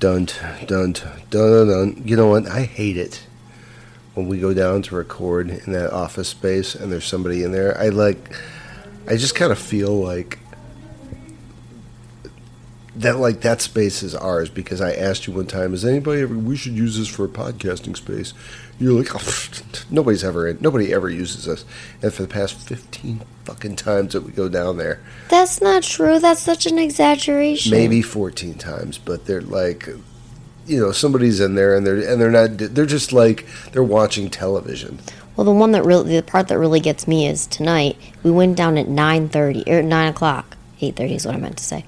Dun, dun, dun, dun. You know what? I hate it when we go down to record in that office space and there's somebody in there. I just kind of feel like that space is ours because I asked you one time, is anybody ever, we should use this for a podcasting space. You're like, oh, nobody ever uses this. And for the past 15 fucking times that we go down there. That's not true. That's such an exaggeration. Maybe 14 times, but they're like, somebody's in there and they're just like, they're watching television. Well, the part that really gets me is tonight, we went down at 9:30, or 9 o'clock. 8:30 is what I meant to say.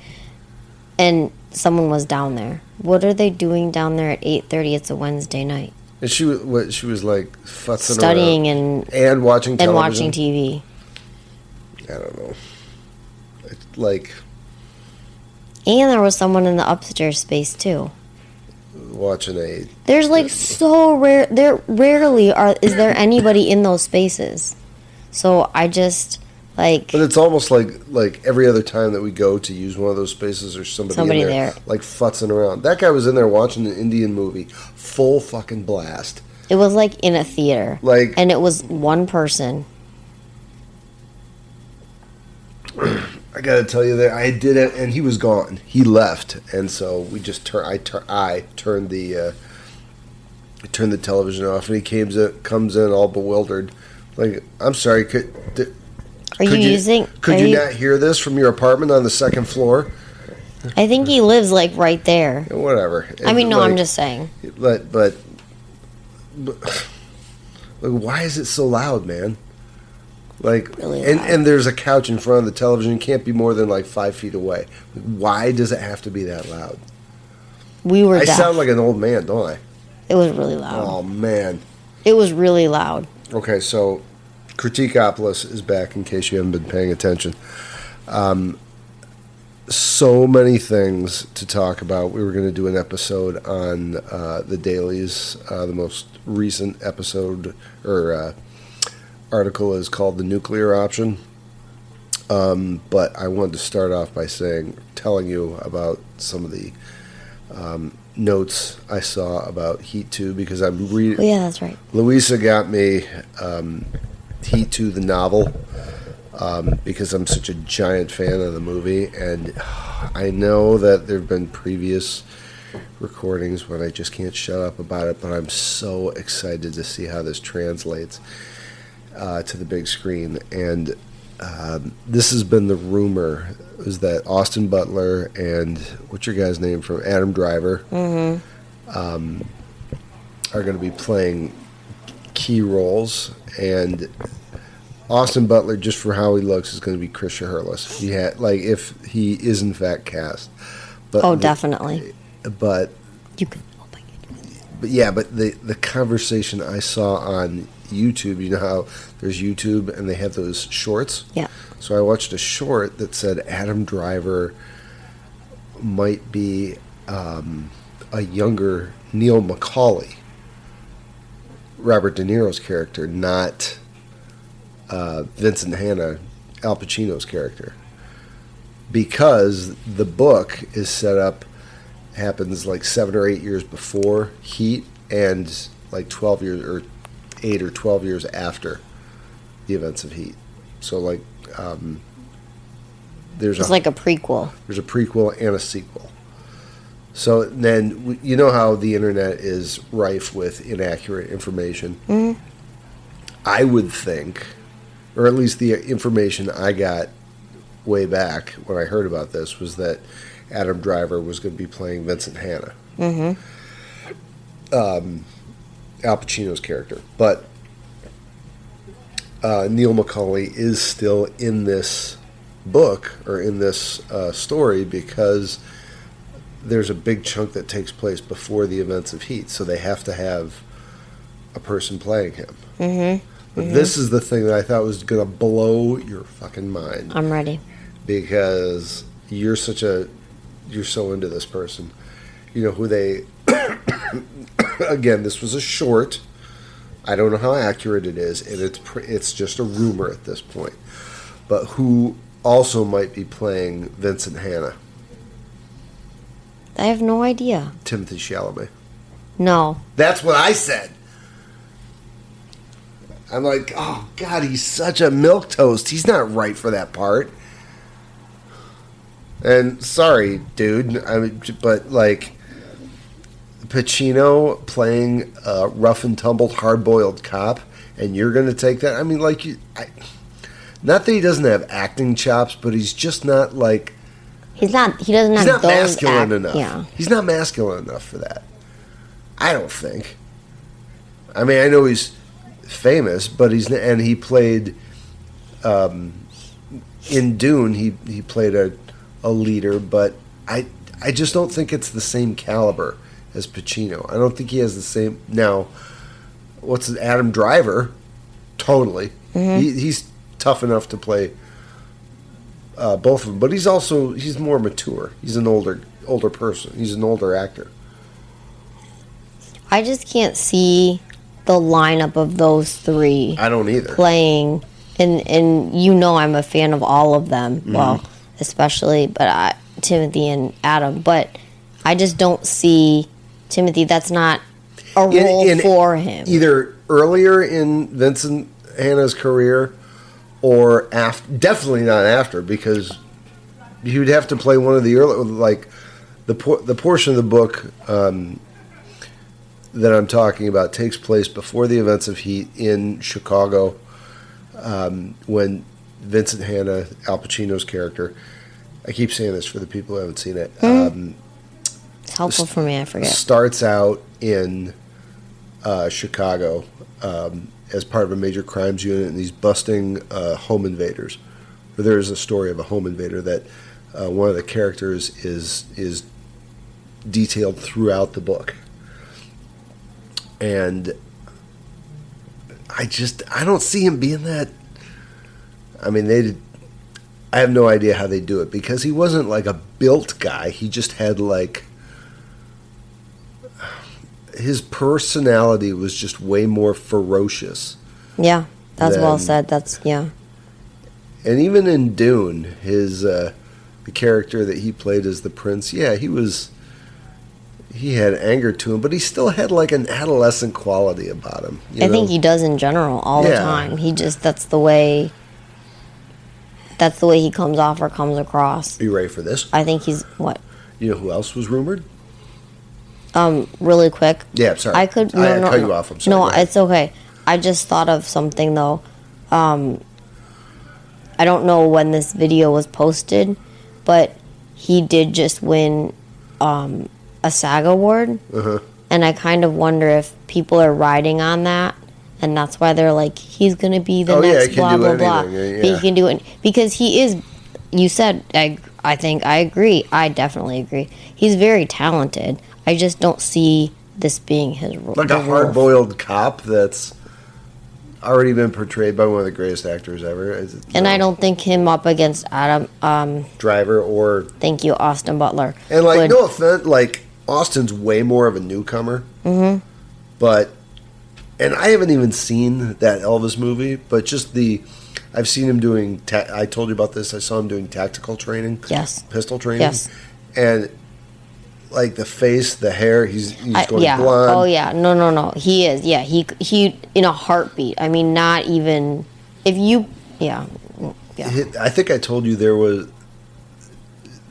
And someone was down there. What are they doing down there at 8:30? It's a Wednesday night. And she was like futzing studying around and watching television. And watching TV. I don't know. And there was someone in the upstairs space too. Watching There's so rare. There rarely is there anybody in those spaces. So I just But it's almost like every other time that we go to use one of those spaces, there's somebody in there like futzing around. That guy was in there watching an Indian movie, full fucking blast. It was like in a theater, and it was one person. I gotta tell you that I did it, and he was gone. He left, and so we just I turned the television off, and he comes in all bewildered, like, I'm sorry, could you not hear this from your apartment on the second floor? I think he lives right there. Whatever. I mean, no, I'm just saying. But why is it so loud, man? Really loud. And there's a couch in front of the television. It can't be more than 5 feet away. Why does it have to be that loud? I sound like an old man, don't I? It was really loud. Oh, man. It was really loud. Okay, so Critique-Opolis is back in case you haven't been paying attention. So many things to talk about. We were going to do an episode on the dailies. The most recent episode or article is called The Nuclear Option. But I wanted to start off by telling you about some of the notes I saw about Heat 2 because I'm reading. Oh, yeah, that's right. Louisa got me Heat 2, the novel, because I'm such a giant fan of the movie, and I know that there have been previous recordings when I just can't shut up about it, but I'm so excited to see how this translates to the big screen. And this has been the rumor, is that Austin Butler and what's your guy's name from Adam Driver are going to be playing key roles, and Austin Butler, just for how he looks, is going to be Chris Shiherlis. If he is in fact cast. But definitely. But you can. But the conversation I saw on YouTube, you know how there's YouTube and they have those shorts? Yeah. So I watched a short that said Adam Driver might be a younger Neil McCauley, Robert De Niro's character, not Vincent Hanna, Al Pacino's character. Because the book is set up, happens 7 or 8 years before Heat and 12 years or 8 or 12 years after the events of Heat. So there's a prequel. There's a prequel and a sequel. So then you know how the internet is rife with inaccurate information. Mm-hmm. I would think, or at least the information I got way back when I heard about this, was that Adam Driver was going to be playing Vincent Hanna, Al Pacino's character. But Neil McCauley is still in this book, or in this story, because there's a big chunk that takes place before the events of Heat, so they have to have a person playing him. But this is the thing that I thought was going to blow your fucking mind. I'm ready. Because you're so into this person. You know who they... Again, this was a short. I don't know how accurate it is, and it's just a rumor at this point. But who also might be playing Vincent Hanna? I have no idea. Timothy Chalamet. No. That's what I said. I'm like, oh, God, he's such a milquetoast. He's not right for that part. And sorry, dude, but like Pacino playing a rough and tumbled, hard-boiled cop, and you're going to take that? I mean, like, not that he doesn't have acting chops, but he's just not like... He doesn't have those... masculine enough. Yeah. He's not masculine enough for that. I don't think. I mean, I know he's famous, but he played... in Dune, he played a leader, but I just don't think it's the same caliber as Pacino. I don't think he has the same... Now, Adam Driver? Totally. Mm-hmm. He's tough enough to play both of them, but he's more mature. He's an older person. He's an older actor. I just can't see the lineup of those three. I don't either. Playing, and you know I'm a fan of all of them. Mm-hmm. Well, especially, Timothy and Adam. But I just don't see Timothy. That's not a role for him. Either earlier in Vincent Hanna's career or after. Definitely not after, because he would have to play one of the early, like the portion of the book that I'm talking about takes place before the events of Heat in Chicago, when Vincent Hanna, Al Pacino's character, I keep saying this for the people who haven't seen it. It's helpful for me, I forget. Starts out in Chicago as part of a major crimes unit, and he's busting home invaders. There's a story of a home invader that one of the characters is detailed throughout the book. And I don't see him being that. I mean, I have no idea how they do it, because he wasn't like a built guy. He just had like, his personality was just way more ferocious. Yeah, that's well said. Yeah. And even in Dune, the character that he played as the prince, yeah, he had anger to him, but he still had like an adolescent quality about him. I think he does in general all the time. He just that's the way he comes off or comes across. Are you ready for this? I think he's what? You know who else was rumored? Really quick. Yeah, I'm sorry. I cut you off. I'm sorry. No, it's okay. I just thought of something though. I don't know when this video was posted, but he did just win a SAG award, and I kind of wonder if people are riding on that, and that's why they're like, he's going to be the next blah blah blah. Yeah. He can do it because he is. You said I think I agree. I definitely agree. He's very talented. I just don't see this being his role. Like a hard-boiled cop that's already been portrayed by one of the greatest actors ever. And I don't think him up against Adam Driver or thank you, Austin Butler. And like, no offense, like Austin's way more of a newcomer. Mm-hmm. But, and I haven't even seen that Elvis movie, but just I've seen him doing, I told you about this, I saw him doing tactical training. Yes. Pistol training. Yes. And like the face, the hair, he's going yeah. blonde. Oh yeah, no. He is. Yeah, he in a heartbeat. I mean, not even if you. Yeah. I think I told you there was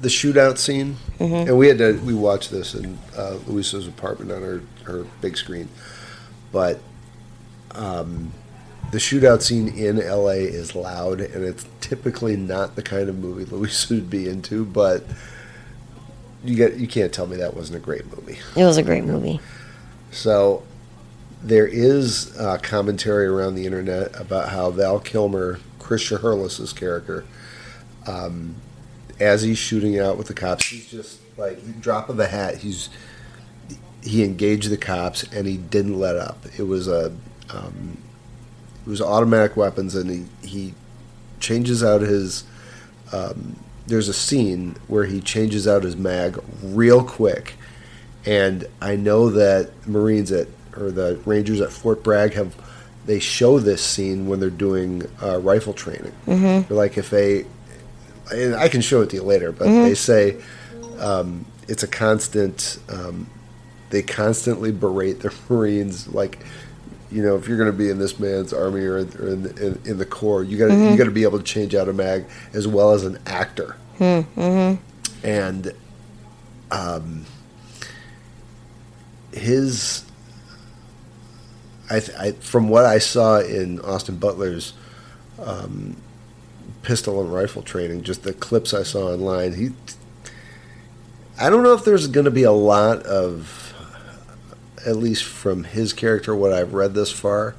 the shootout scene, and we watched this in Louisa's apartment on her big screen, but the shootout scene in L.A. is loud, and it's typically not the kind of movie Louisa would be into, but. You can't tell me that wasn't a great movie. It was a great movie. So there is commentary around the internet about how Val Kilmer, Chris Shiherlis's character, as he's shooting out with the cops, he's just like drop of a hat. He engaged the cops and he didn't let up. It was automatic weapons, and he changes out his. There's a scene where he changes out his mag real quick, and I know that the Rangers at Fort Bragg they show this scene when they're doing rifle training. Mm-hmm. They're like, and I can show it to you later, but they say it's a constant. They constantly berate their Marines, like, if you're going to be in this man's army or in the Corps, you got to be able to change out a mag as well as an actor. Mm-hmm. And his, from what I saw in Austin Butler's pistol and rifle training, just the clips I saw online, I don't know if there's going to be a lot of, at least from his character, what I've read this far.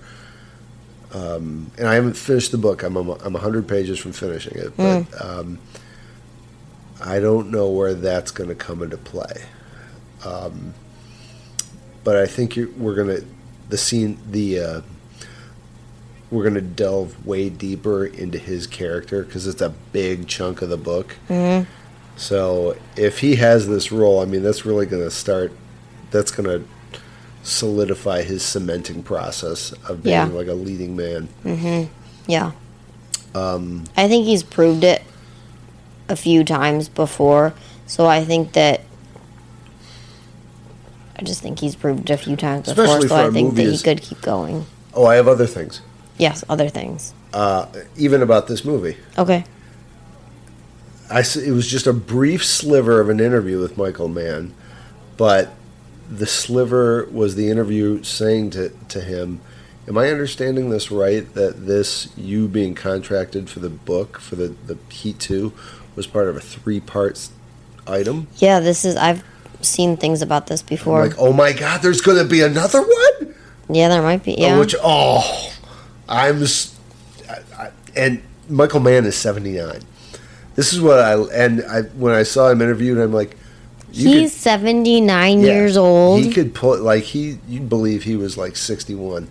And I haven't finished the book. I'm 100 pages from finishing it, but I don't know where that's going to come into play. But I think we're going to delve way deeper into his character because it's a big chunk of the book. Mm-hmm. So if he has this role, I mean, that's really going to start. That's going to solidify his cementing process of being like a leading man. Mm-hmm. Yeah. I think he's proved it a few times before, so I just think he's proved it a few times before, so I think that he could keep going. Oh, I have other things. Yes, other things. Even about this movie. Okay. It was just a brief sliver of an interview with Michael Mann, but the sliver was the interview saying to him, am I understanding this right, that you being contracted for the book, for the Heat 2, was part of a 3-part item? Yeah, I've seen things about this before. I'm like, oh my God, there's going to be another one? Yeah, there might be, yeah. And Michael Mann is 79. This is what when I saw him interviewed, I'm like, he's 79 years old. He could pull, you'd believe he was like 61.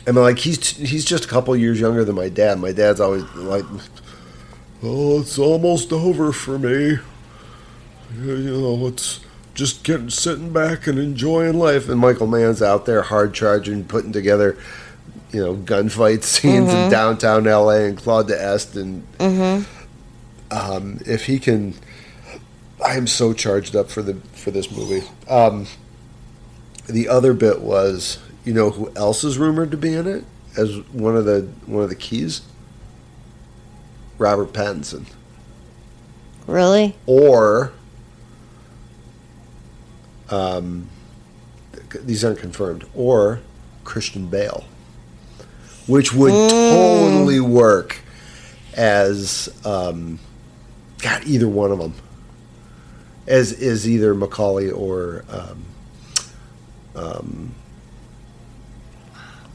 I mean, like, he's just a couple years younger than my dad. My dad's always like, oh, it's almost over for me. It's just sitting back and enjoying life. And Michael Mann's out there hard charging, putting together, gunfight scenes in downtown LA and Claude d'Est. And if he can, I am so charged up for this movie. The other bit was, who else is rumored to be in it as one of the keys? Robert Pattinson. Really? Or these aren't confirmed. Or Christian Bale, which would totally work as either one of them. As either Macaulay or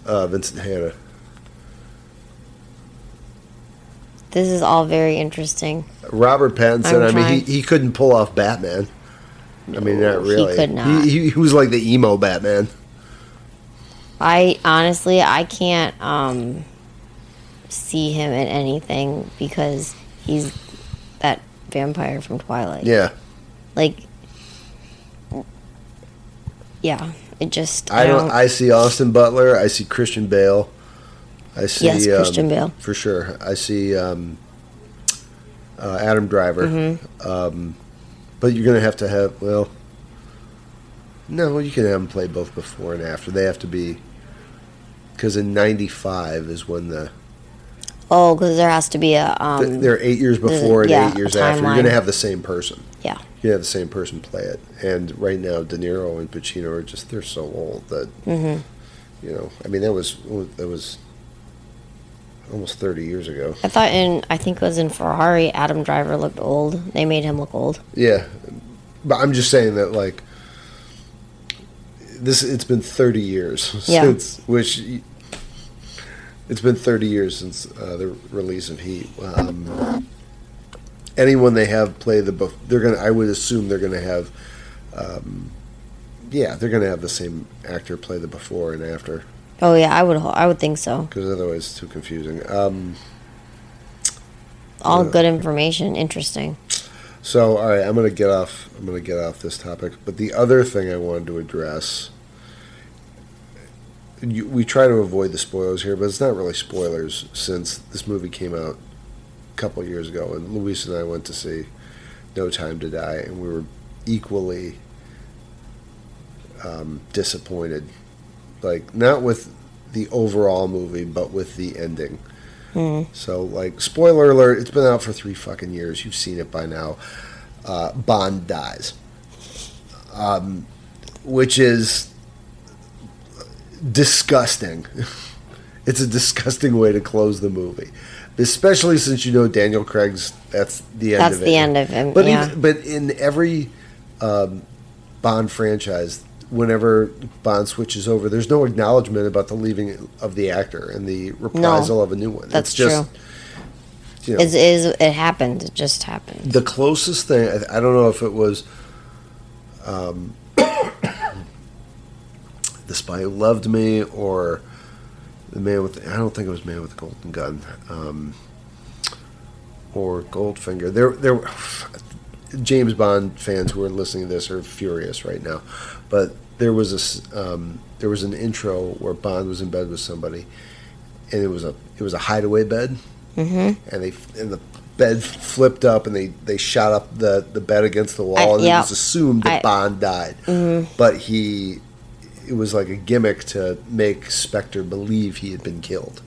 Vincent Hanna. This is all very interesting. Robert Pattinson, I mean, he couldn't pull off Batman. I mean, not really. He could not. He was like the emo Batman. I can't see him in anything because he's that vampire from Twilight. Yeah. It just I see Austin Butler. I see Christian Bale. I see Christian Bale for sure. I see Adam Driver. But you're going to have no, you can have them play both before and after. They have to be, because in '95 is when because there has to be a they're 8 years before and 8 years after. You're going to have the same person. Yeah. You have the same person play it. And right now, De Niro and Pacino are they're so old that, I mean, that was almost 30 years ago. I think it was in Ferrari, Adam Driver looked old. They made him look old. Yeah. But I'm just saying that, like, it's been 30 years since, it's been 30 years since the release of Heat. Anyone they have play I would assume they're gonna have, they're gonna have the same actor play the before and after. Oh yeah, I would think so. Because otherwise it's too confusing. All good information, interesting. So all right, I'm gonna get off this topic. But the other thing I wanted to address. We try to avoid the spoilers here, but it's not really spoilers since this movie came out a couple years ago, and Louisa and I went to see No Time to Die, and we were equally disappointed. Like, not with the overall movie, but with the ending. So, like, spoiler alert, it's been out for 3 fucking years. You've seen it by now. Bond dies. Which is disgusting. It's a disgusting way to close the movie. Especially since you know Daniel Craig's, that's the end of it. That's the end of him, But, but in every Bond franchise, whenever Bond switches over, there's no acknowledgement about the leaving of the actor and the reprisal of a new one. That's it's just, true. You know, It happened. It just happened. the closest thing, I don't know if it was The Spy Who Loved Me or the Man with, I don't think it was Man with the Golden Gun, or Goldfinger. There James Bond fans who are listening to this are furious right now, but there was an intro where Bond was in bed with somebody, and it was a hideaway bed, and the bed flipped up, and they shot up the bed against the wall, and it was assumed that Bond died, but it was like a gimmick to make Spectre believe he had been killed.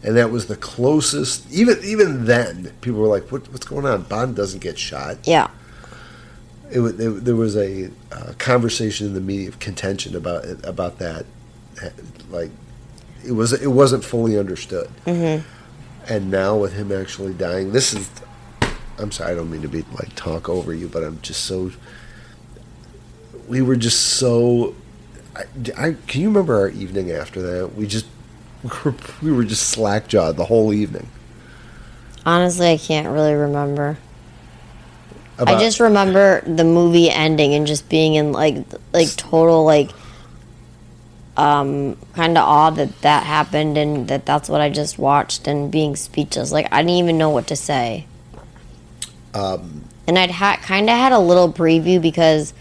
And that was the closest. Even then, people were like, "What's going on? Bond doesn't get shot." Yeah. There was a conversation in the media of contention about that. Like, it wasn't fully understood. And now with him actually dying, this is. I'm sorry, I don't mean to be like talk over you, but I'm just so. We were just so. Can you remember our evening after that? We were just slack-jawed the whole evening. Honestly, I can't really remember. I just remember the movie ending and just being in like total kind of awe that happened and that's what I just watched and being speechless. Like, I didn't even know what to say. And I'd kind of had a little preview because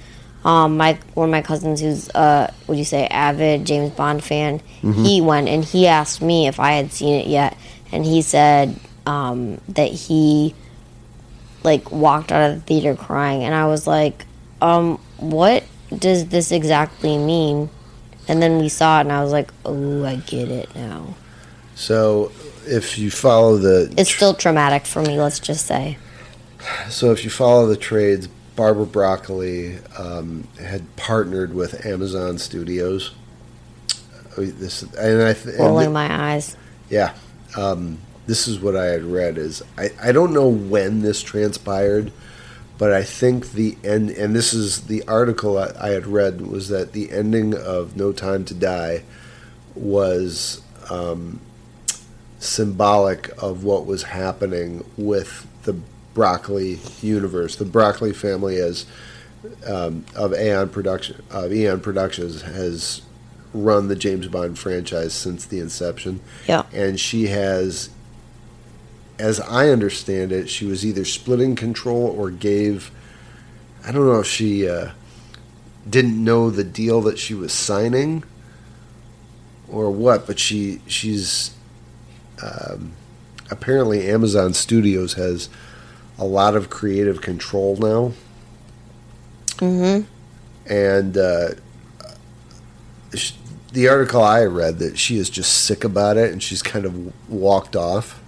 one of my cousins who's avid James Bond fan, he went and he asked me if I had seen it yet, and he said that he walked out of the theater crying, and I was like, what does this exactly mean? And then we saw it, and I was like, oh, I get it now. So if you follow it's still traumatic for me, let's just say. So if you follow the trades, Barbara Broccoli had partnered with Amazon Studios. Rolling my eyes. Yeah. This is what I had read. I don't know when this transpired, but I think the end, and this is the article I had read, was that the ending of No Time to Die was symbolic of what was happening with the Broccoli universe. The Broccoli family of Eon Productions has run the James Bond franchise since the inception. Yeah. And she has, as I understand it, she was either splitting control or gave, I don't know if she didn't know the deal that she was signing or what, but she's apparently Amazon Studios has a lot of creative control now. And the article I read that she is just sick about it and she's kind of walked off.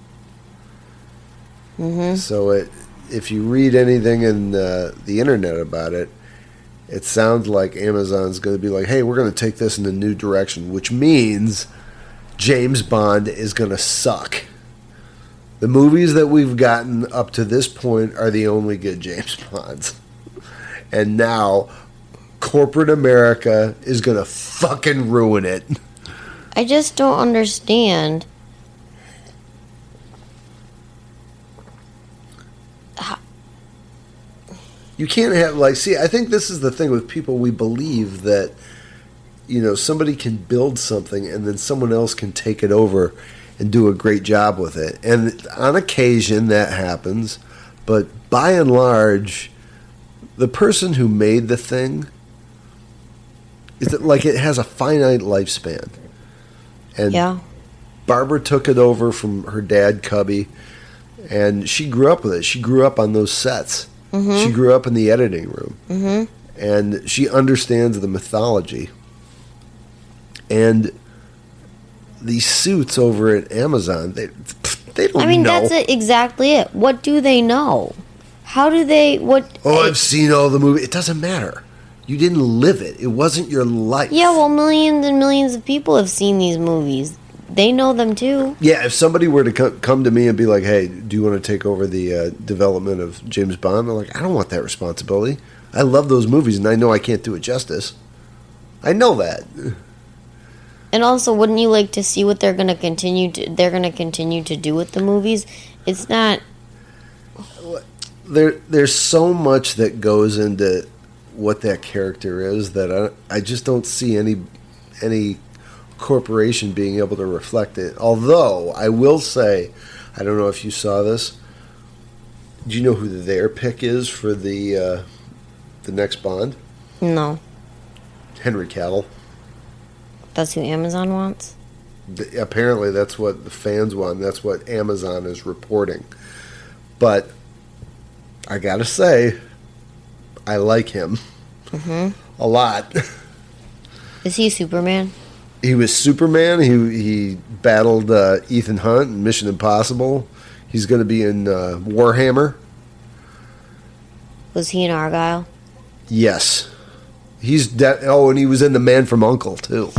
So if you read anything in the internet about it, it sounds like Amazon's going to be like, hey, we're going to take this in a new direction, which means James Bond is going to suck. The movies that we've gotten up to this point are the only good James Bonds. And now corporate America is going to fucking ruin it. I just don't understand. You can't have, I think this is the thing with people. We believe that, somebody can build something and then someone else can take it over and do a great job with it. And on occasion that happens, but by and large, the person who made the thing, it has a finite lifespan. And Barbara took it over from her dad, Cubby, and she grew up with it. She grew up on those sets. She grew up in the editing room. And she understands the mythology. And these suits over at Amazon, they don't know. I mean, that's exactly it. What do they know? How do they, I've seen all the movies. It doesn't matter. You didn't live it. It wasn't your life. Yeah, well, millions and millions of people have seen these movies. They know them too. Yeah, if somebody were to come to me and be like, hey, do you want to take over the development of James Bond? I'm like, I don't want that responsibility. I love those movies, and I know I can't do it justice. I know that. And also, wouldn't you like to see what they're going to continue to do with the movies? It's not... There's so much that goes into what that character is that I just don't see any corporation being able to reflect it. Although I will say, I don't know if you saw this. Do you know who their pick is for the next Bond? No. Henry Cavill. That's who Amazon wants? Apparently, that's what the fans want. That's what Amazon is reporting. But I gotta say, I like him a lot. Is he Superman? He was Superman. He battled Ethan Hunt in Mission Impossible. He's going to be in Warhammer. Was he in Argyle? Yes. And he was in The Man from U.N.C.L.E. too.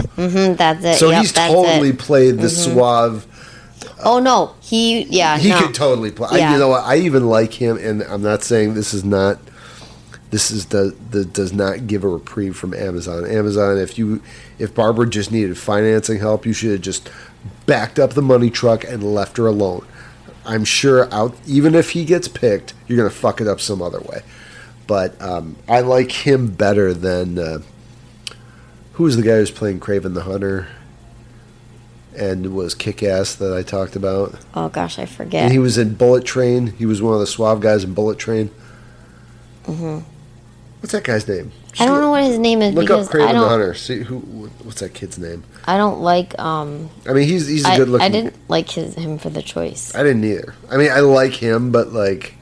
That's it. So he's totally played the suave. Oh no, he could totally play. Yeah. You know what? I even like him, and I'm not saying this does not give a reprieve from Amazon. Amazon, if Barbara just needed financing help, you should have just backed up the money truck and left her alone. I'm sure even if he gets picked, you're gonna fuck it up some other way. But I like him better than who was the guy who's playing Kraven the Hunter and was Kick-Ass that I talked about. Oh gosh, I forget. And he was in Bullet Train. He was one of the suave guys in Bullet Train. What's that guy's name? I don't know what his name is. Look up because Kraven the Hunter. See what's that kid's name? I don't like. I mean, he's a good looking. I didn't like him for the choice. I didn't either. I mean, I like him, but like.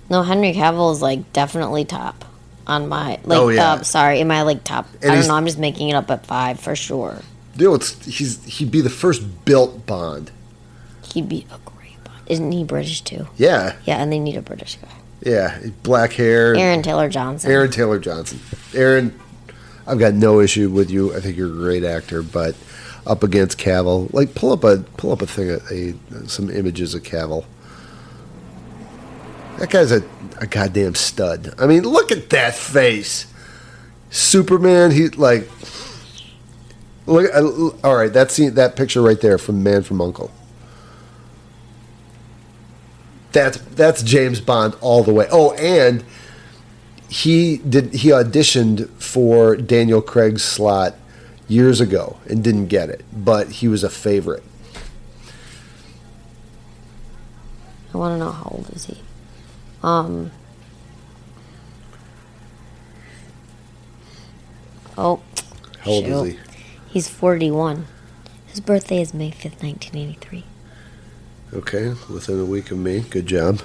No, Henry Cavill is like definitely top on my Oh, yeah. Sorry, am I like top? And I don't know. I'm just making it up at 5 for sure. Dude, he'd be the first built Bond. He'd be a great Bond. Isn't he British too? Yeah. Yeah, and they need a British guy. Yeah, black hair. Aaron Taylor Johnson. Aaron, I've got no issue with you. I think you're a great actor, but up against Cavill, like pull up a thing, some images of Cavill. That guy's a goddamn stud. I mean, look at that face. Superman, he like. Look, all right, that picture right there from Man from U.N.C.L.E. That's James Bond all the way. Oh, and he auditioned for Daniel Craig's slot years ago and didn't get it, but he was a favorite. I want to know how old is he? How old is he? He's 41. His birthday is May 5th, 1983. Okay, within a week of me. Good job.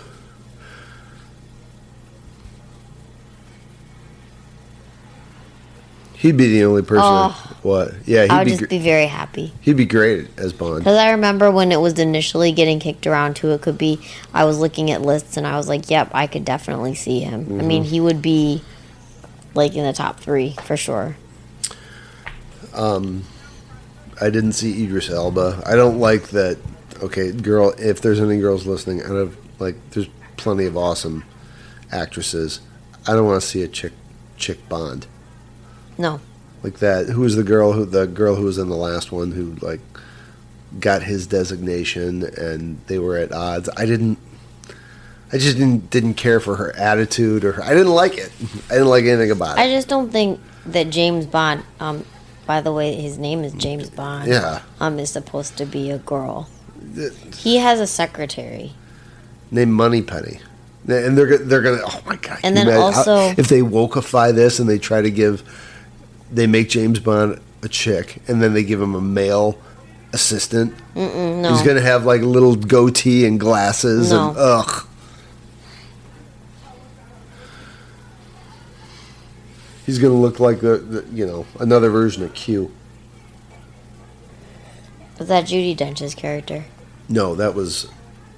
He'd be the only person. What? Yeah, I would just be very happy. He'd be great as Bond. Because I remember when it was initially getting kicked around to it could be, I was looking at lists and I was like, yep, I could definitely see him. I mean, he would be like in the top 3 for sure. I didn't see Idris Elba. I don't like that. Okay, girl, if there's any girls listening, there's plenty of awesome actresses. I don't want to see a chick Bond. No. Like that. Who was the girl who was in the last one who like got his designation and they were at odds? I just didn't care for her attitude I didn't like it. I didn't like anything about it. I just don't think that James Bond, by the way, his name is James Bond. Yeah. Is supposed to be a girl. He has a secretary named Moneypenny, and they're gonna. Oh my god! And then also, if they wokeify this and they make James Bond a chick, and then they give him a male assistant. No. He's gonna have like a little goatee and glasses, No. and ugh. He's going to look like another version of Q. Was that Judi Dench's character? No, that was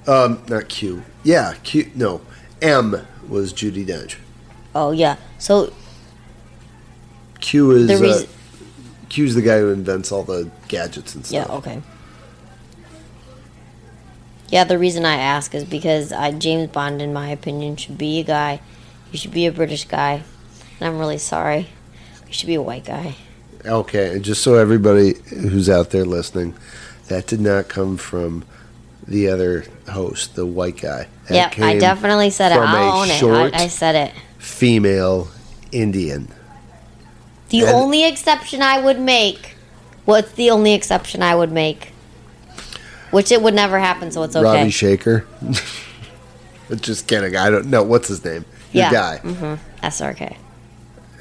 not Q. Yeah, Q. No, M was Judi Dench. Oh yeah. So Q is Q's the guy who invents all the gadgets and stuff. yeah. Okay. Yeah, the reason I ask is because James Bond, in my opinion, should be a guy. He should be a British guy. And I'm really sorry. He should be a white guy. Okay, and just so everybody who's out there listening, that did not come from the other host, the white guy. That Yep, I definitely said it. from I'll own a it. short I said it. female Indian. The And- only exception I would make. What's the only exception I would make? Which it would never happen, so it's okay. Robbie Shaker. Just kidding. I don't know. What's his name? Your Yeah. guy. Mm-hmm. SRK.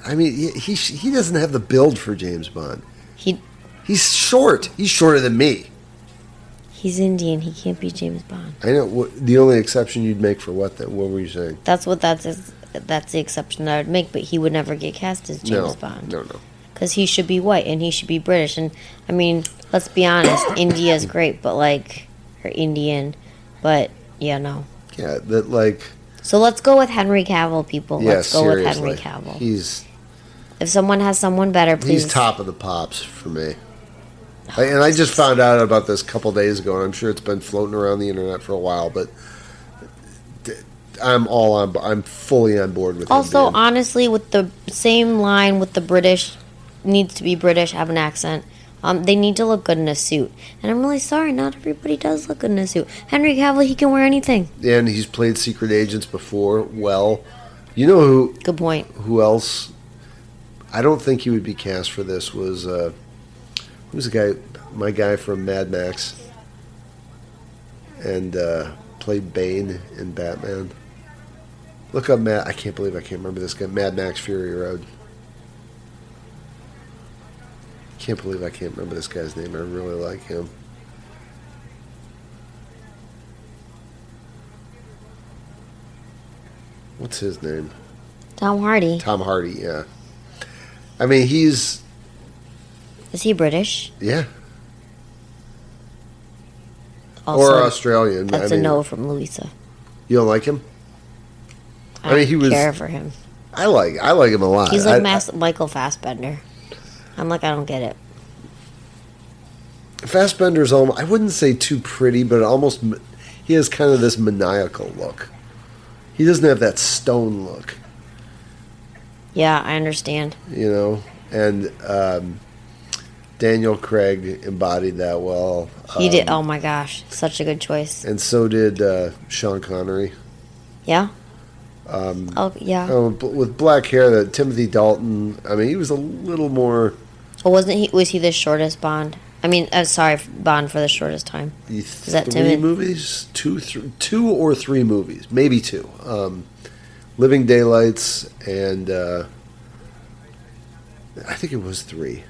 I mean, he doesn't have the build for James Bond. He's short. He's shorter than me. Indian. He can't be James Bond. I know. The only exception you'd make for what then? What were you saying? That's the exception that I would make, but he would never get cast as James Bond. No. Because he should be white and he should be British. And, I mean, let's be honest, India's great, but, or Indian, but, yeah, no. Yeah, that, like... So let's go with Henry Cavill, people. Yeah, Let's go seriously. with Henry Cavill. If someone has someone better, please. He's top of the pops for me. And I just found out about this a couple days ago, and I'm sure it's been floating around the internet for a while, but I'm fully on board with Also, him. honestly, with the same line with the British, needs to be British, have an accent. They need to look good in a suit. And I'm really sorry, not everybody does look good in a suit. Henry Cavill, he can wear anything. And he's played secret agents before. Well, you know who? Good point. Who else? I don't think he would be cast for this. Who's the guy? My guy from Mad Max, and played Bane in Batman. Look up Matt. I can't believe I can't remember this guy. Mad Max Fury Road. Can't believe I can't remember this guy's name. I really like him. What's his name? Tom Hardy. Tom Hardy, yeah. I mean, he's... Is he British? Yeah. Also, or Australian. That's a no from Louisa. You don't like him? I mean, he was... care for him. I like him a lot. He's like Michael Fassbender. I'm like, I don't get it. Fassbender's almost, I wouldn't say too pretty, but almost, he has kind of this maniacal look. He doesn't have that stone look. Yeah, I understand. You know, and Daniel Craig embodied that well. He did. Oh my gosh, such a good choice. And so did Sean Connery. Yeah. With black hair, that Timothy Dalton. I mean, he was a little more. Oh, wasn't he? Was he the shortest Bond? I mean, sorry, Bond for the shortest time. Is that three movies? Two or three movies, maybe two. Living Daylights and I think it was three.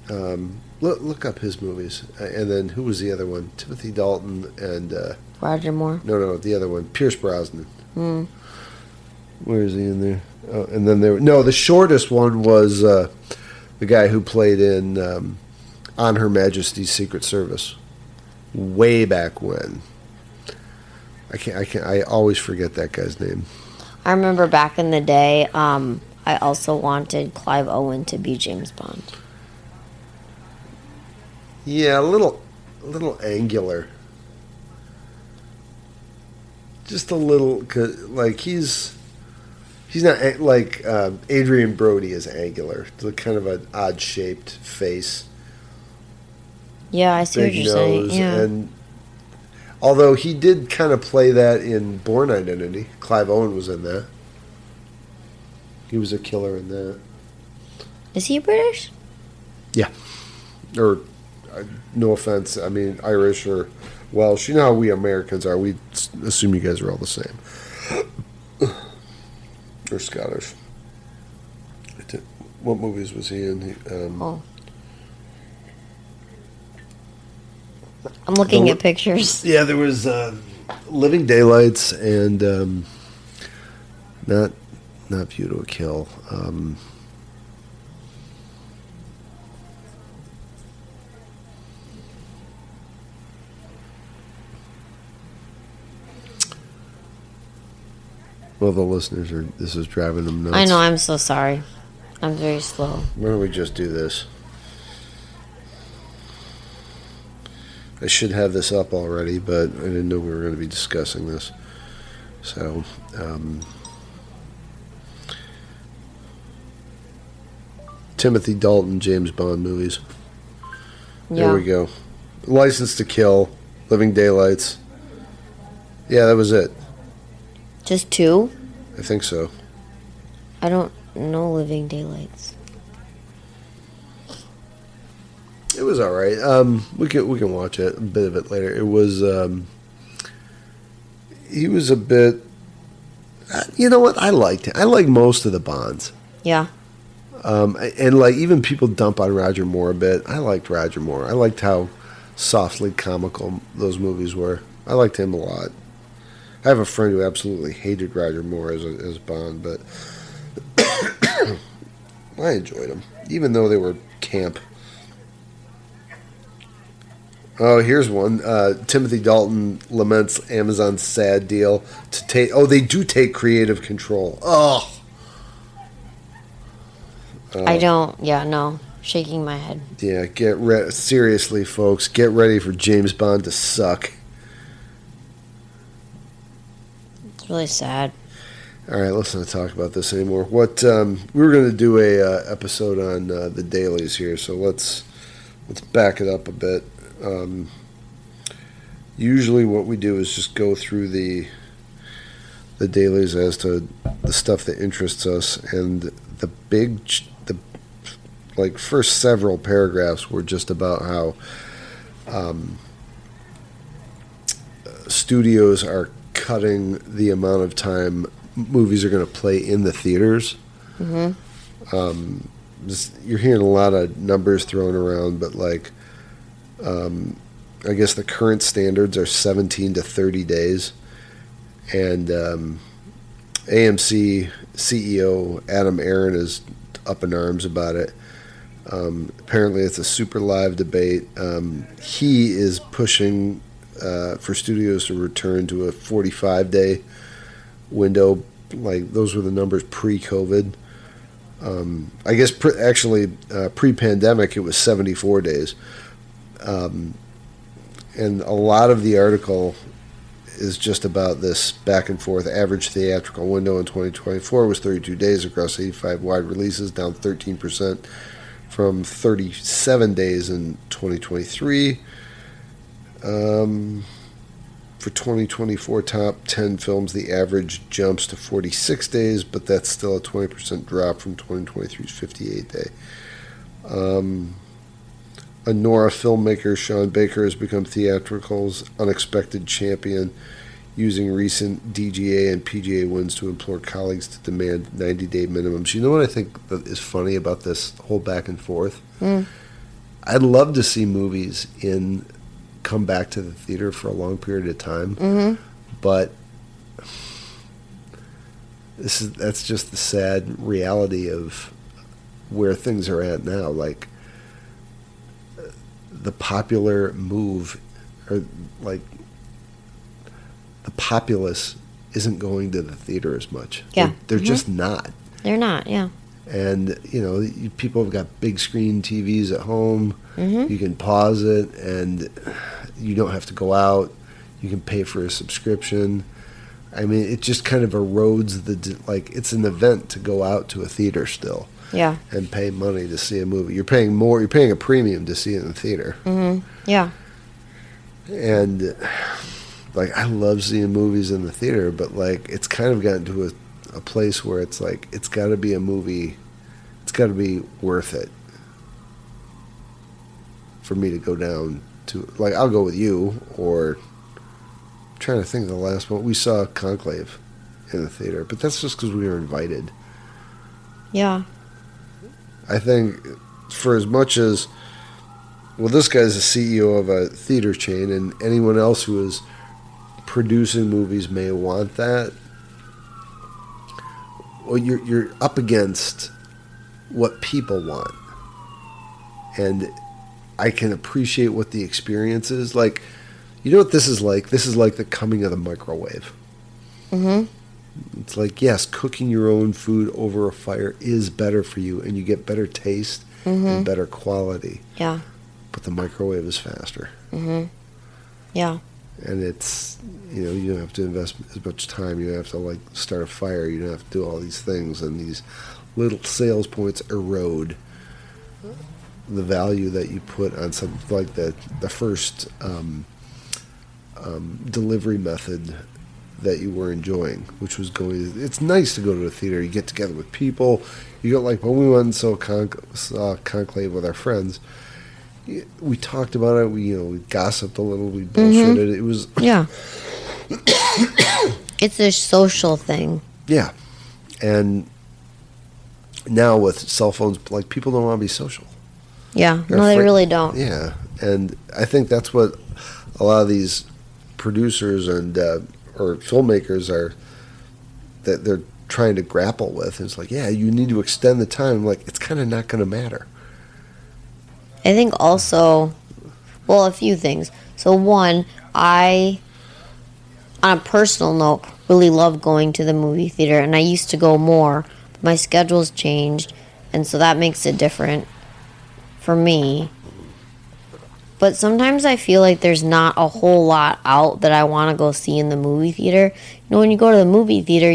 Look up his movies, and then who was the other one? Timothy Dalton and Roger Moore. No, the other one, Pierce Brosnan. Where is he in there? Oh, and then the shortest one was the guy who played in On Her Majesty's Secret Service, way back when. I always forget that guy's name. I remember back in the day. I also wanted Clive Owen to be James Bond. Yeah, a little angular. Just a little, like he's not like Adrian Brody is angular. It's kind of an odd shaped face. Yeah, I see what you're saying. Yeah. And although he did kind of play that in Bourne Identity, Clive Owen was in that. He was a killer in that. Is he British? Yeah. Or, no offense, I mean Irish or Welsh. You know how we Americans are. We assume you guys are all the same. Or Scottish. What movies was he in? I'm looking at pictures. Yeah, there was Living Daylights and not not View to a Kill. Well, the listeners are. This is driving them nuts. I know. I'm so sorry. I'm very slow. Why don't we just do this? I should have this up already, but I didn't know we were going to be discussing this. So, Timothy Dalton, James Bond movies. Yeah. There we go. License to Kill, Living Daylights. Yeah, that was it. Just 2? I think so. I don't know Living Daylights. It was all right. We can watch it, a bit of it later. It was. He was a bit. You know what? I liked it. I like most of the Bonds. Yeah. And like even people dump on Roger Moore a bit. I liked Roger Moore. I liked how softly comical those movies were. I liked him a lot. I have a friend who absolutely hated Roger Moore as Bond, but I enjoyed him, even though they were camp. Oh, here's one. Timothy Dalton laments Amazon's sad deal to take. Oh, they do take creative control. Oh. I don't. Yeah, no. Shaking my head. Yeah, seriously, folks. Get ready for James Bond to suck. It's really sad. All right, let's not talk about this anymore. What we were going to do a episode on the dailies here, so let's back it up a bit. Usually, what we do is just go through the dailies as to the stuff that interests us, and the first several paragraphs were just about how studios are cutting the amount of time movies are going to play in the theaters. Mm-hmm. You're hearing a lot of numbers thrown around, but I guess the current standards are 17 to 30 days. And AMC CEO Adam Aron is up in arms about it. Apparently it's a super live debate. He is pushing for studios to return to a 45-day window. Like, those were the numbers pre-COVID. I guess pre-pandemic it was 74 days. And a lot of the article is just about this back and forth. Average theatrical window in 2024 was 32 days across 85 wide releases, down 13% from 37 days in 2023. For 2024 top 10 films, the average jumps to 46 days, but that's still a 20% drop from 2023's 58 day. A Nora filmmaker, Sean Baker, has become theatrical's unexpected champion, using recent DGA and PGA wins to implore colleagues to demand 90-day minimums. You know what I think that is funny about this whole back and forth? I'd love to see movies come back to the theater for a long period of time, but that's just the sad reality of where things are at now. Like, the popular move, or like the populace isn't going to the theater as much. Yeah. They're just not. They're not, yeah. And, people have got big screen TVs at home. You can pause it, and you don't have to go out. You can pay for a subscription. I mean, it just kind of erodes it's an event to go out to a theater still. Yeah. And pay money to see a movie. You're paying more. You're paying a premium to see it in the theater. Yeah. And I love seeing movies in the theater, but it's kind of gotten to a place where it's it's got to be a movie. It's got to be worth it for me to go down to. I'll go with you, or I'm trying to think of the last one. We saw Conclave in the theater, but that's just because we were invited. Yeah. I think for as much as, this guy's the CEO of a theater chain, and anyone else who is producing movies may want that. well, you're up against what people want, and I can appreciate what the experience is like. You know what this is like? This is like the coming of the microwave. Mm-hmm. It's like, yes, cooking your own food over a fire is better for you, and you get better taste and better quality. Yeah. But the microwave is faster. Mm-hmm. Yeah. And it's, you know, you don't have to invest as much time. You don't have to, like, start a fire. You don't have to do all these things. And these little sales points erode the value that you put on something like the first delivery method that you were enjoying, which was going. It's nice to go to a theater. You get together with people. You go, like, when we went and saw Conclave with our friends, we talked about it. We gossiped a little. We bullshitted. It was It's a social thing. Yeah, and now with cell phones, like, people don't want to be social. Yeah, They're no, they afraid- really don't. Yeah, and I think that's what a lot of these producers and or filmmakers are, that they're trying to grapple with. It's like, yeah, you need to extend the time. Like, it's kind of not going to matter. I think also, well, a few things. So one, I, on a personal note, really love going to the movie theater, and I used to go more. But my schedule's changed, and so that makes it different for me. But sometimes I feel like there's not a whole lot out that I want to go see in the movie theater. You know, when you go to the movie theater,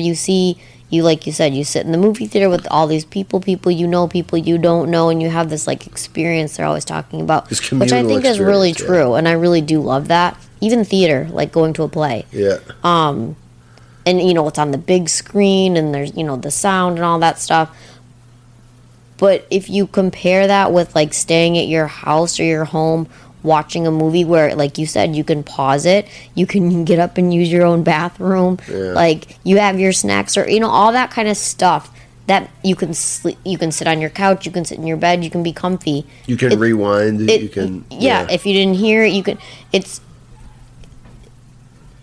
like you said, you sit in the movie theater with all these people you know, people you don't know, and you have this, like, experience they're always talking about, This which I communal think is really experience, true, and I really do love that. Even theater, like going to a play. Yeah. And, you know, it's on the big screen, and there's, you know, the sound and all that stuff. But if you compare that with, like, staying at your house or your home, watching a movie where, like you said, you can pause it, you can get up and use your own bathroom, like, you have your snacks, or, you know, all that kind of stuff, that you can sleep, you can sit on your couch, you can sit in your bed, you can be comfy, You can rewind. You can. yeah, if you didn't hear it, you can.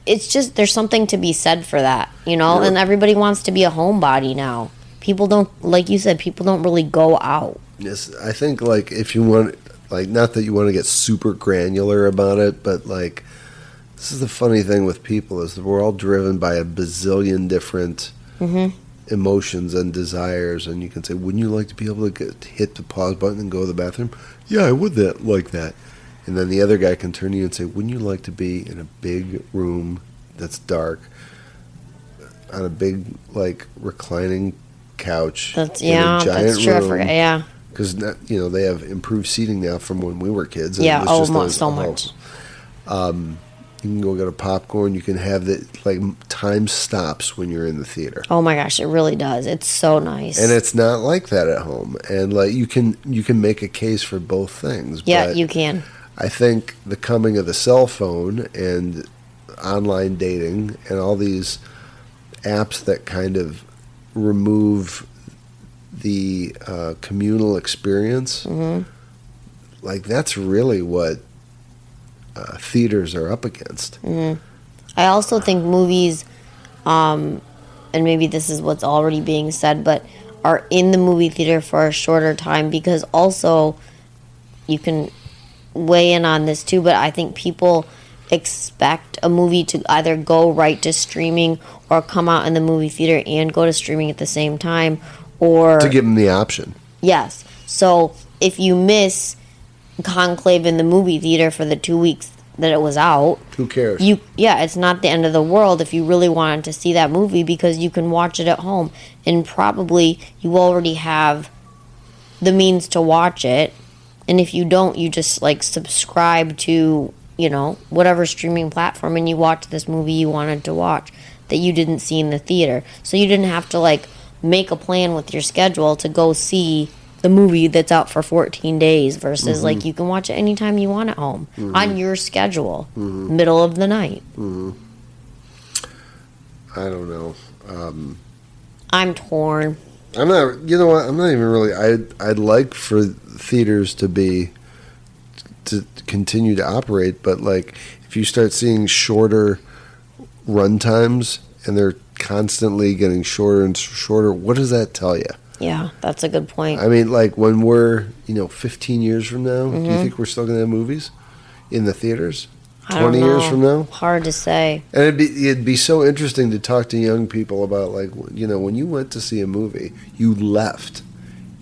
It's just, there's something to be said for that, you know. Yeah. And everybody wants to be a homebody now. People don't, like you said, people don't really go out. Yes, I think, like, if you want, like, not that you want to get super granular about it, but, like, this is the funny thing with people, is that we're all driven by a bazillion different emotions and desires, and you can say, wouldn't you like to be able to hit the pause button and go to the bathroom? Yeah, I would like that. And then the other guy can turn to you and say, wouldn't you like to be in a big room that's dark, on a big, like, reclining couch, That's in a giant that's true. I room? forgot. Yeah, Because, you know, they have improved seating now from when we were kids. and yeah. it was Oh, just so much. You can go get a popcorn. You can have the, like, time stops when you're in the theater. Oh my gosh, it really does. It's so nice. And it's not like that at home. And, like, you can make a case for both things. yeah, but you can. I think the coming of the cell phone and online dating and all these apps that kind of remove the communal experience, like, that's really what theaters are up against. I also think movies, and maybe this is what's already being said, but are in the movie theater for a shorter time, because also, you can weigh in on this too, but I think people expect a movie to either go right to streaming or come out in the movie theater and go to streaming at the same time, or To give them the option. yes. So if you miss Conclave in the movie theater for the 2 weeks that it was out, Who cares? it's not the end of the world if you really wanted to see that movie, because you can watch it at home, and probably you already have the means to watch it. And if you don't, you just, like, subscribe to, you know, whatever streaming platform, and you watch this movie you wanted to watch that you didn't see in the theater. So you didn't have to, like, make a plan with your schedule to go see the movie that's out for 14 days versus, like, you can watch it anytime you want at home on your schedule, middle of the night. I don't know. I'm torn. I'm not. You know what? I'm not even really. I'd like for theaters to continue to operate, but, like, if you start seeing shorter run times and they're constantly getting shorter and shorter, what does that tell you? Yeah, that's a good point. I mean, like when we're 15 years from now, do you think we're still going to have movies in the theaters? I don't 20 years know. from now? Hard to say. And it'd be so interesting to talk to young people about, like, when you went to see a movie, you left.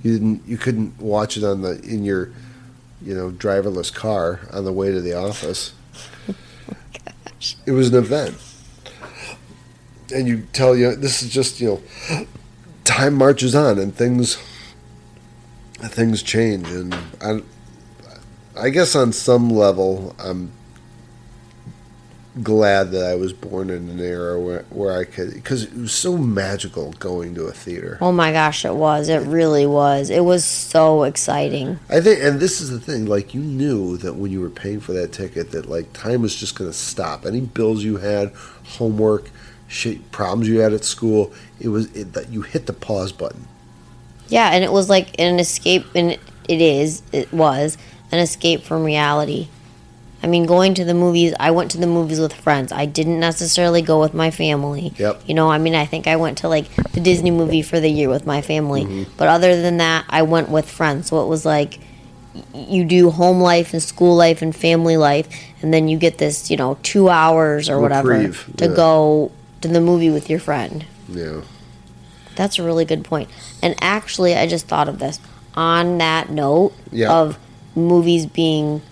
You couldn't watch it in your driverless car on the way to the office. Gosh. It was an event. And you tell this is just, time marches on and things change, and I guess on some level I'm glad that I was born in an era where I could, because it was so magical going to a theater. Oh my gosh, it was. It really was. It was so exciting. I think, and this is the thing, like, you knew that when you were paying for that ticket that, like, time was just going to stop. Any bills you had, homework, shit, problems you had at school, that you hit the pause button. Yeah, and it was like an escape, and it was an escape from reality. I mean, going to the movies, I went to the movies with friends. I didn't necessarily go with my family. Yep. I think I went to, like, the Disney movie for the year with my family. Mm-hmm. But other than that, I went with friends. So it was like you do home life and school life and family life, and then you get this, 2 hours or whatever to go to the movie with your friend. Yeah. That's a really good point. And actually, I just thought of this. On that note of movies being...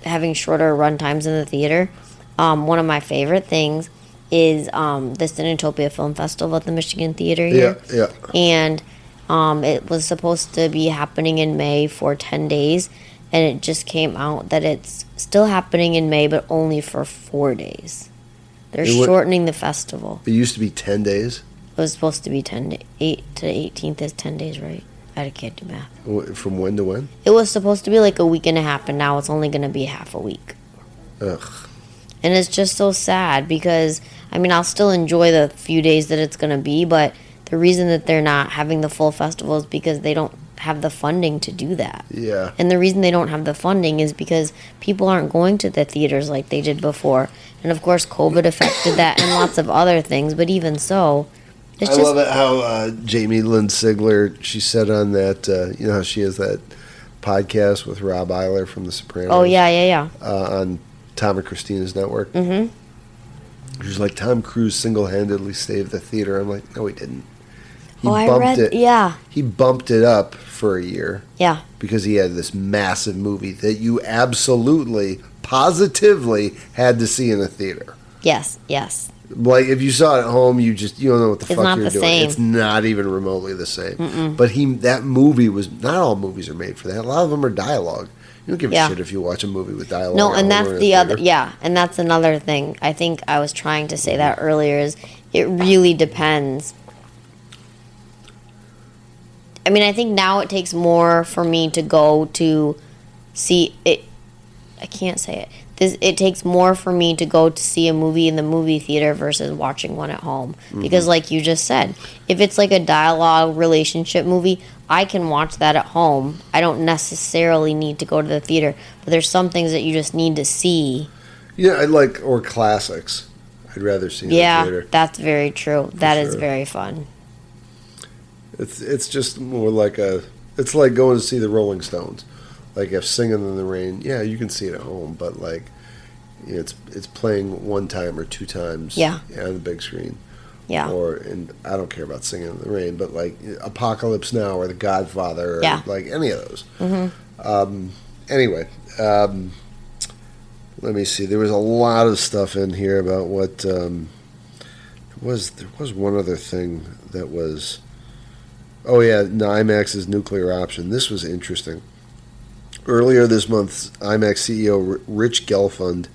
having shorter run times in the theater, one of my favorite things is the Cinematopia Film Festival at the Michigan Theater here. Yeah. And it was supposed to be happening in May for 10 days, and it just came out that it's still happening in May, but only for 4 days. They're shortening the festival. It used to be 10 days? It was supposed to be 10 days. 8 to 18th is 10 days, right? I can't do math. From when to when? It was supposed to be like a week and a half, and now it's only going to be half a week. Ugh. And it's just so sad because, I'll still enjoy the few days that it's going to be, but the reason that they're not having the full festival is because they don't have the funding to do that. Yeah. And the reason they don't have the funding is because people aren't going to the theaters like they did before. And, of course, COVID affected that and lots of other things, but even so... I love it how Jamie Lynn Sigler, she said on that, how she has that podcast with Rob Eiler from The Sopranos. Oh, yeah. On Tom and Christina's network. Mm-hmm. She's like, Tom Cruise single-handedly saved the theater. I'm like, no, he didn't. I read it. Yeah. He bumped it up for a year. Yeah. Because he had this massive movie that you absolutely, positively had to see in a theater. Yes. Like, if you saw it at home, you don't know what the fuck you're doing. Same. It's not even remotely the same. Mm-mm. But that movie was, not all movies are made for that. A lot of them are dialogue. You don't give a shit if you watch a movie with dialogue. No, and that's the other, and that's another thing. I think I was trying to say that earlier is it really depends. I think now it takes more for me to go to see it. I can't say it. It takes more for me to go to see a movie in the movie theater versus watching one at home. Mm-hmm. Because like you just said, if it's like a dialogue relationship movie, I can watch that at home. I don't necessarily need to go to the theater. But there's some things that you just need to see. Yeah, or classics. I'd rather see in the theater. Yeah, that's very true. That is very fun. It's just more like it's like going to see the Rolling Stones. Like, if Singing in the Rain, yeah, you can see it at home, but, like, it's playing one time or two times on the big screen. Yeah. And I don't care about Singing in the Rain, but, like, Apocalypse Now or The Godfather or, like, any of those. Mm-hmm. Anyway, let me see. There was a lot of stuff in here about what... there was one other thing that was... Oh, yeah, IMAX's nuclear option. This was interesting. Earlier this month, IMAX CEO Rich Gelfand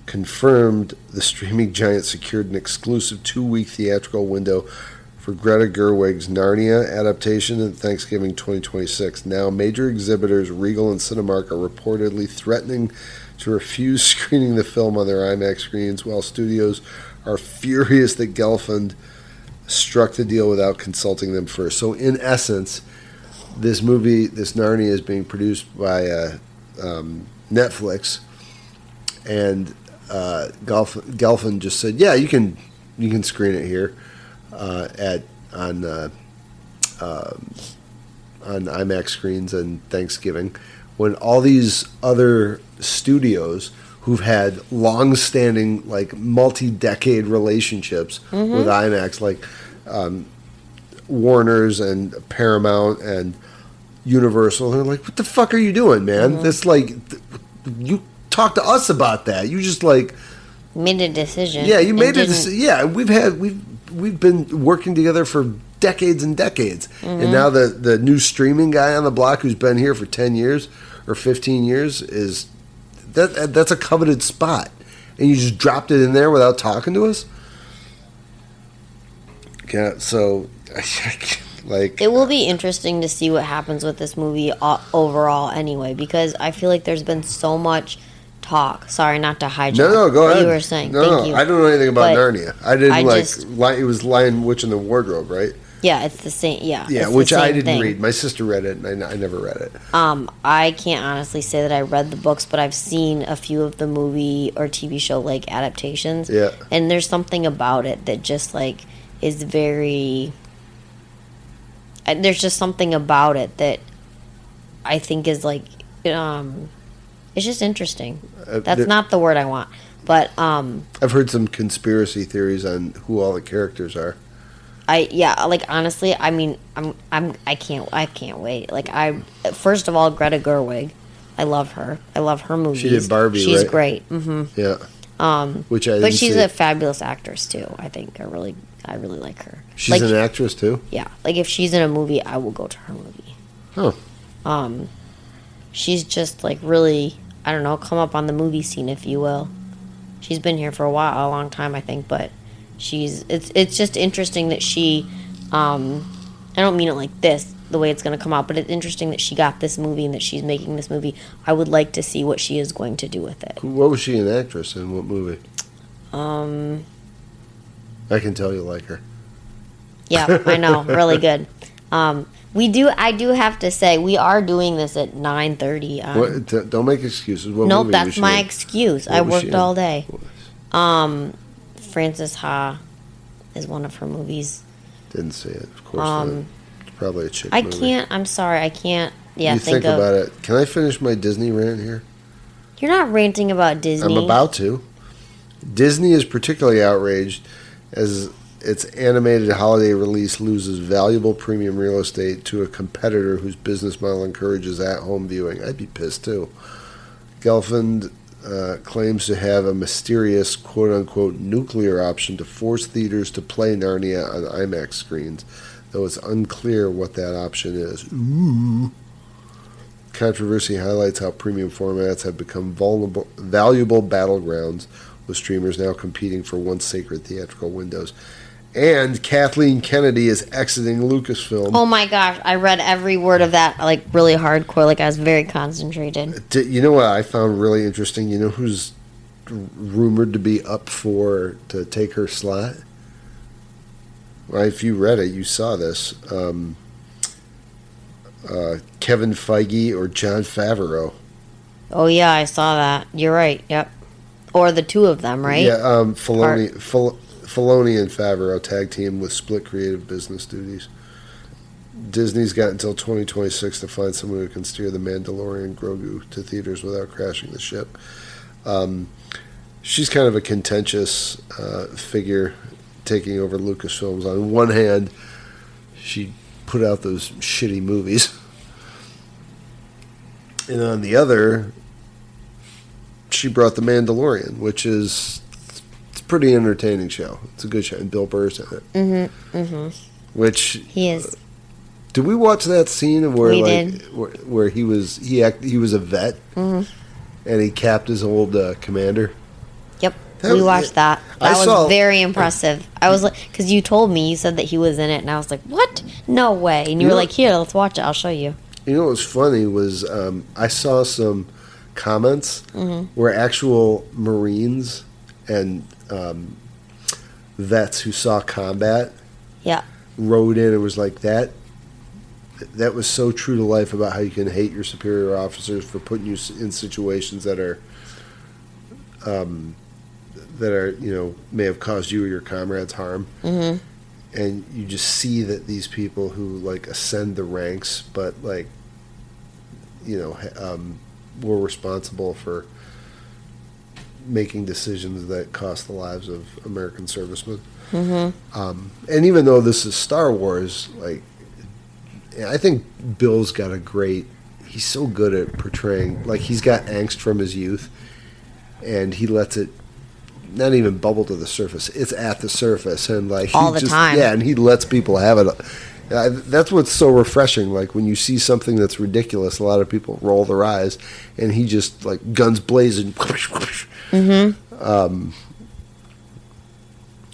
confirmed the streaming giant secured an exclusive 2-week theatrical window for Greta Gerwig's Narnia adaptation in Thanksgiving 2026. Now, major exhibitors Regal and Cinemark are reportedly threatening to refuse screening the film on their IMAX screens, while studios are furious that Gelfand struck the deal without consulting them first. So, in essence... This movie, this Narnia, is being produced by Netflix, and Gelfand just said, "Yeah, you can you can screen it here at on IMAX screens and Thanksgiving, when all these other studios who've had long-standing, like, multi-decade relationships with IMAX, like Warner's and Paramount and Universal, they're like, what the fuck are you doing, man? This, like, you talk to us about that. You just, like... Made a decision. Yeah, you made a decision. Yeah, we've been working together for decades and decades. And now the new streaming guy on the block who's been here for 10 years or 15 years is... That's a coveted spot. And you just dropped it in there without talking to us? Yeah, so... like, it will be interesting to see what happens with this movie overall anyway, because I feel like there's been so much talk. Sorry, not to hijack no, go what ahead. you were saying. No, Thank you. I don't know anything about But Narnia. I didn't it was Lion, Witch, and the Wardrobe, right? Yeah, it's the same. Yeah, Yeah, it's which the same I didn't thing. read. My sister read it, and I never read it. I can't honestly say that I read the books, but I've seen a few of the movie or TV show like adaptations. Yeah. And there's something about it that just like is very. There's just something about it that I think is like, it's just interesting. That's not the word I want, but I've heard some conspiracy theories on who all the characters are. Like honestly, I mean, I can't wait. Like first of all, Greta Gerwig, I love her. I love her movies. She did Barbie, She's right? great. Mm-hmm. Yeah. Which I didn't But she's see. a fabulous actress too. I think I really like her. She's like, an actress too? Yeah. Like if she's in a movie, I will go to her movie. Huh. She's just like really, I don't know, come up on the movie scene, if you will. She's been here for a long time, I think, but it's just interesting that she, I don't mean it like this, the way it's going to come out, but it's interesting that she got this movie and that she's making this movie. I would like to see what she is going to do with it. What was she an actress in? What movie? I can tell you like her. Yeah, I know, really good. I do have to say, we are doing this at 9:30. Don't make excuses. What Nope, movie that's was she my in? excuse. What I was she worked in? all day. Frances Ha is one of her movies. Didn't see it, of course not. It's probably a chick I movie. can't. I'm sorry. I can't. Yeah, You think of. about it. Can I finish my Disney rant here? You're not ranting about Disney. I'm about to. Disney is particularly outraged as its animated holiday release loses valuable premium real estate to a competitor whose business model encourages at-home viewing. I'd be pissed too. Gelfand claims to have a mysterious quote-unquote nuclear option to force theaters to play Narnia on IMAX screens, though it's unclear what that option is. Ooh. Controversy highlights how premium formats have become valuable battlegrounds, with streamers now competing for once sacred theatrical windows. And Kathleen Kennedy is exiting Lucasfilm. Oh my gosh, I read every word of that like really hardcore. Like I was very concentrated. You know what I found really interesting? You know who's rumored to be up to take her slot? Well, if you read it, you saw this. Kevin Feige or Jon Favreau. Oh yeah, I saw that. You're right. Yep. Or the two of them, right? Yeah, Filoni and Favreau tag team with split creative business duties. Disney's got until 2026 to find someone who can steer the Mandalorian Grogu to theaters without crashing the ship. She's kind of a contentious figure taking over Lucasfilms. On one hand, she put out those shitty movies. And on the other, she brought The Mandalorian, which is it's a pretty entertaining show. It's a good show, and Bill Burr's in it. Mm-hmm. Mm-hmm. Which he is. Did we watch that scene where We like did. where he was a vet, and he capped his old commander? Yep, That we was- watched that. I That saw- was very impressive. I was like, because you told me, you said that he was in it, and I was like, what? No way. And you were know- like, here, let's watch it. I'll show you. You know what was funny was I saw some comments where actual Marines and vets who saw combat Yeah. wrote in and was like that was so true to life about how you can hate your superior officers for putting you in situations that are that are, may have caused you or your comrades harm. Mm-hmm. And you just see that these people who like ascend the ranks, but like, were responsible for making decisions that cost the lives of American servicemen. Mm-hmm. And even though this is Star Wars, like, I think Bill's got he's so good at portraying, like, he's got angst from his youth, and he lets it not even bubble to the surface. It's at the surface, and like all the time. Yeah, and he lets people have it. That's what's so refreshing. Like when you see something that's ridiculous, a lot of people roll their eyes, and he just like guns blazing. Mm-hmm.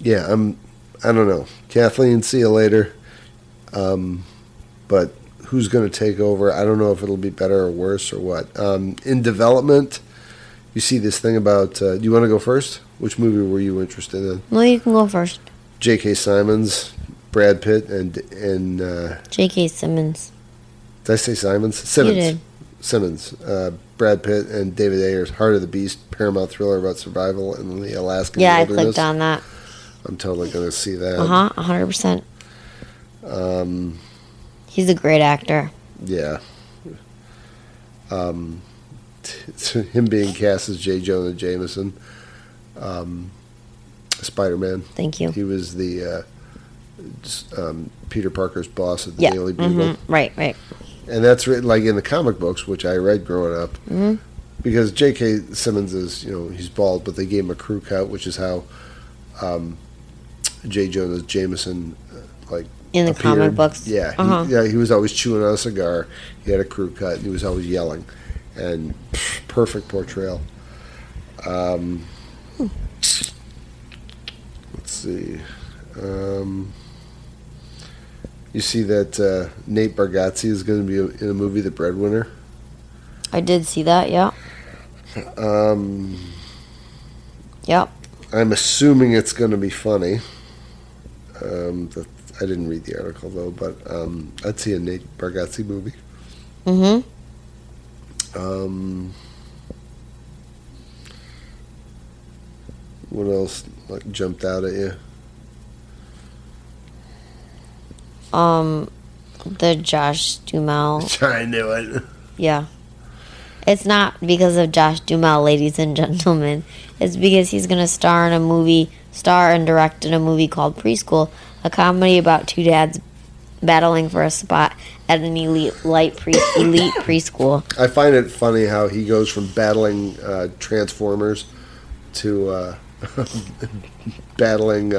Yeah, I don't know, Kathleen. See you later. But who's going to take over? I don't know if it'll be better or worse or what. In development, you see this thing about. Do you want to go first? Which movie were you interested in? Well, you can go first. J.K. Simmons, Brad Pitt, and J.K. Simmons. Did I say Simons? Simmons. You did. Simmons. Brad Pitt and David Ayer's Heart of the Beast, Paramount thriller about survival in the Alaskan Yeah, wilderness. I clicked on that. I'm totally going to see that. 100%. He's a great actor. Yeah. Him being cast as J. Jonah Jameson, Spider-Man. Thank you. He was the Peter Parker's boss at the Yeah. Daily Bugle. Mm-hmm. Right. And that's written like in the comic books, which I read growing up. Mm-hmm. Because J.K. Simmons is, he's bald, but they gave him a crew cut, which is how J. Jonah Jameson, In the appeared. comic books. Yeah, he was always chewing on a cigar. He had a crew cut, and he was always yelling. And perfect portrayal. Let's see. You see that Nate Bargatze is going to be in a movie, The Breadwinner? I did see that, yeah. Yep. I'm assuming it's going to be funny. I didn't read the article, though, but I'd see a Nate Bargatze movie. Mm-hmm. What else jumped out at you? The Josh Duhamel. I knew it. Yeah. It's not because of Josh Duhamel, ladies and gentlemen. It's because he's going to star and direct in a movie called Preschool, a comedy about two dads battling for a spot at an elite preschool. I find it funny how he goes from battling Transformers to battling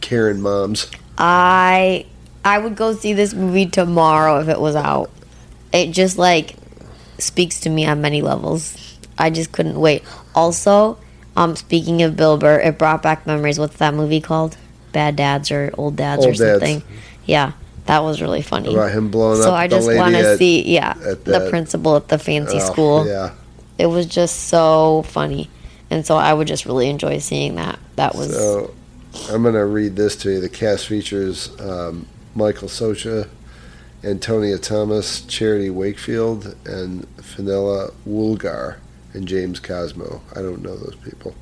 Karen moms. I would go see this movie tomorrow if it was out. It just speaks to me on many levels. I just couldn't wait. Also, speaking of Bill Burr, it brought back memories. What's that movie called? Bad Dads or Old Dads or something. Yeah, that was really funny. About him blowing so up I the just lady want to see, at the principal at the fancy school. Yeah. It was just so funny. And so I would just really enjoy seeing that. That was... So I'm going to read this to you. The cast features Michael Socha, Antonia Thomas, Charity Wakefield, and Fenella Woolgar, and James Cosmo. I don't know those people.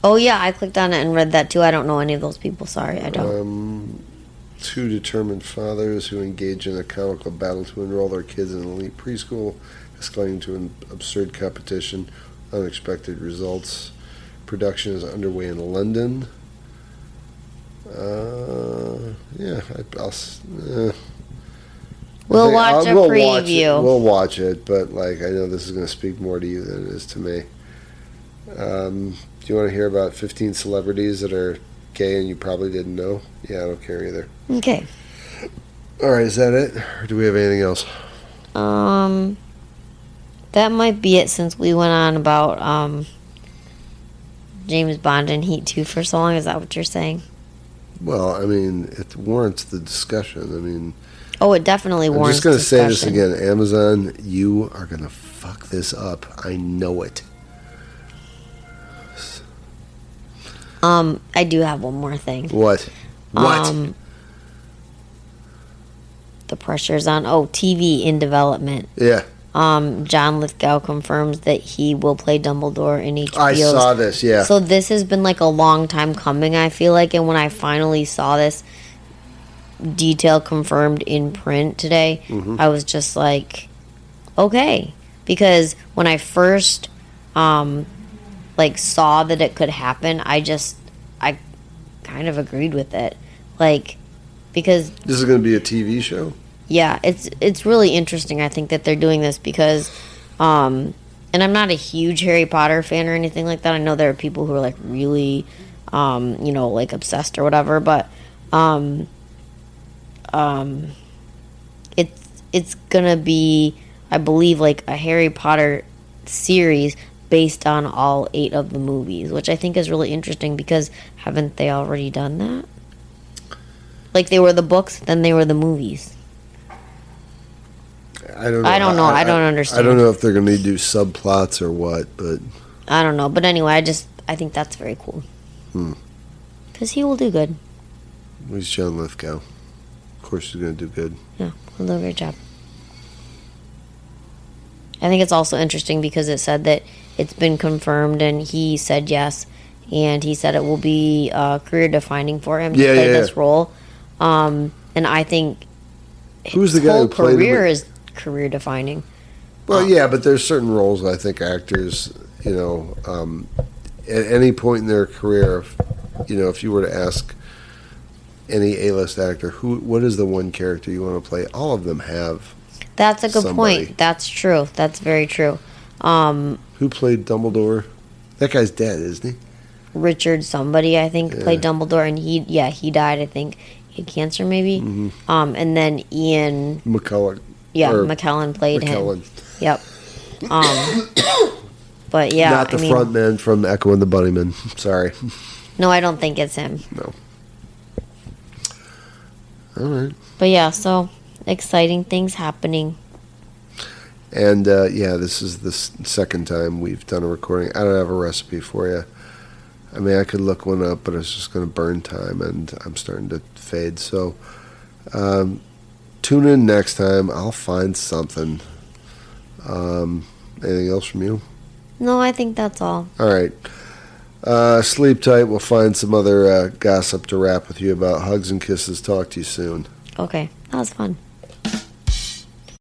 Oh, yeah, I clicked on it and read that, too. I don't know any of those people. Sorry, I don't. Two determined fathers who engage in a comical battle to enroll their kids in an elite preschool, escalating to an absurd competition, unexpected results. Production is underway in London. We'll watch a preview. We'll watch it, but I know this is going to speak more to you than it is to me. Do you want to hear about 15 celebrities that are gay and you probably didn't know? Yeah, I don't care either. Okay. All right, is that it? Or do we have anything else? That might be it since we went on about James Bond and Heat 2 for so long. Is that what you're saying? Well, I mean, it warrants the discussion. I mean... Oh, it definitely warrants discussion. I'm just going to say this again. Amazon, you are going to fuck this up. I know it. I do have one more thing. What? The pressure's on. Oh, TV in development. Yeah. John Lithgow confirms that he will play Dumbledore in HBO's. I saw this, yeah. So this has been like a long time coming, I feel like, and when I finally saw this detail confirmed in print today, I was just like, okay, because when I first like saw that it could happen, I kind of agreed with it, like, because This is going to be a TV show? yeah, it's really interesting. I think that they're doing this because, and I'm not a huge Harry Potter fan or anything like that. I know there are people who are like really, like obsessed or whatever. But it's gonna be, I believe, like a Harry Potter series based on all 8 of the movies, which I think is really interesting because haven't they already done that? Like they were the books, then they were the movies. I don't know. I don't know. I don't understand. I don't know if they're going to do subplots or what, but I don't know. But anyway, I think that's very cool. Because he will do good. he's John Lithgow. Of course he's going to do good. Yeah, he'll do a great job. I think it's also interesting because it said that it's been confirmed and he said yes. And he said it will be career defining for him to play this role. And I think Who's the his guy whole who played him? career is career defining. Well, yeah, but there's certain roles I think actors, at any point in their career, if you were to ask any A-list actor, what is the one character you want to play? All of them have. That's a good somebody. point. That's true. That's very true. Who played Dumbledore? That guy's dead, isn't he? Richard somebody, I think, played Dumbledore, and he died, I think. He had cancer, maybe. And then Ian McKellen. McKellen played him. Yep. But yeah, Not the front man from Echo and the Bunnymen. Sorry. No, I don't think it's him. No. All right. But yeah, so exciting things happening. And this is the second time we've done a recording. I don't have a recipe for you. I mean, I could look one up, but it's just going to burn time, and I'm starting to fade. So, tune in next time. I'll find something. Anything else from you? No, I think that's all. All right. Sleep tight. We'll find some other gossip to wrap with you about. Hugs and kisses. Talk to you soon. Okay, that was fun.